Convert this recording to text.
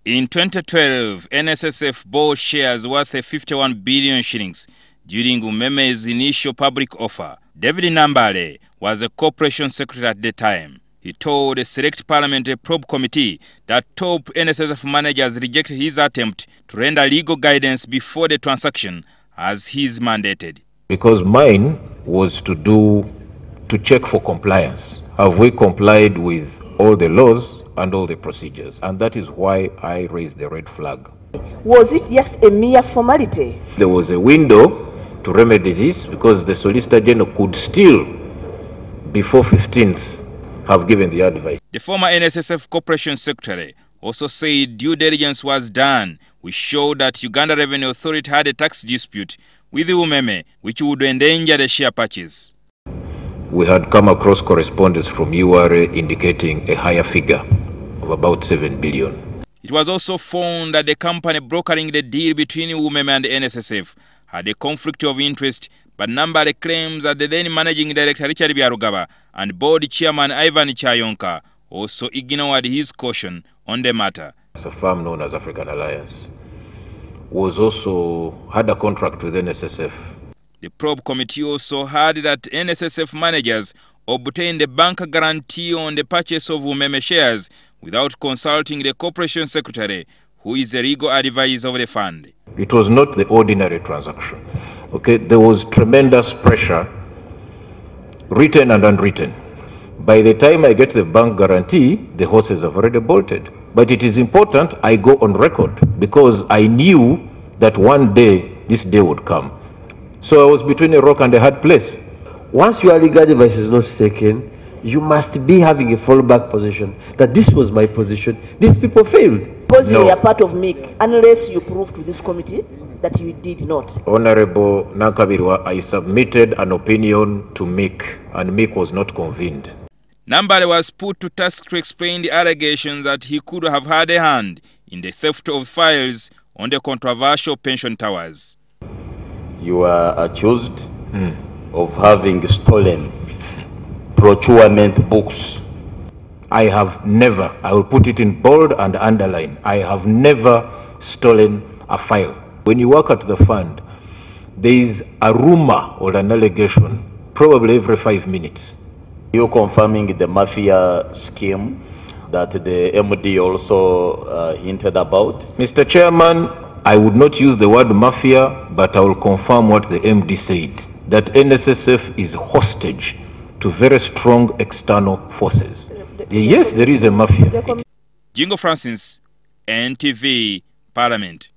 In 2012, NSSF bought shares worth 51 billion shillings during Umeme's initial public offer. David Nambale was the corporation secretary at the time. He told a select parliamentary probe committee that top NSSF managers rejected his attempt to render legal guidance before the transaction as he is mandated. Because mine was to check for compliance. Have we complied with all the laws and all the procedures? And that is why I raised the red flag. Was it just a mere formality? There was a window to remedy this because the Solicitor General could still, before 15th, have given the advice. The former NSSF Corporation Secretary also said due diligence was done, which showed that Uganda Revenue Authority had a tax dispute with the Umeme, which would endanger the share purchase. We had come across correspondence from URA indicating a higher figure of about 7 billion. It was also found that the company brokering the deal between Umeme and the NSSF had a conflict of interest, but Nambale claims that the then Managing Director Richard Byarugaba and Board Chairman Ivan Kyayonka also ignored his caution on the matter. A firm known as African Alliance had a contract with NSSF. The probe committee also heard that NSSF managers obtained a bank guarantee on the purchase of Umeme shares without consulting the corporation secretary, who is the legal advisor of the fund. It was not the ordinary transaction. Okay, there was tremendous pressure, written and unwritten. By the time I get the bank guarantee, the horses have already bolted. But it is important I go on record because I knew that one day this day would come. So I was between a rock and a hard place. Once your legal advice is not taken, you must be having a fallback position. That this was my position. These people failed. Because you were part of MIC, unless you prove to this committee that you did not. Honorable Nankabirwa, I submitted an opinion to MIC and MIC was not convened. Nambale was put to task to explain the allegations that he could have had a hand in the theft of files on the controversial pension towers. You are accused of having stolen procurement books. I have never, I will put it in bold and underline, I have never stolen a file. When you work at the fund, there is a rumor or an allegation probably every 5 minutes. You confirming the mafia scheme that the MD also hinted about? Mr. Chairman, I would not use the word mafia, but I will confirm what the MD said, that NSSF is hostage to very strong external forces. Yes, there is a mafia. Jingo Francis, NTV Parliament.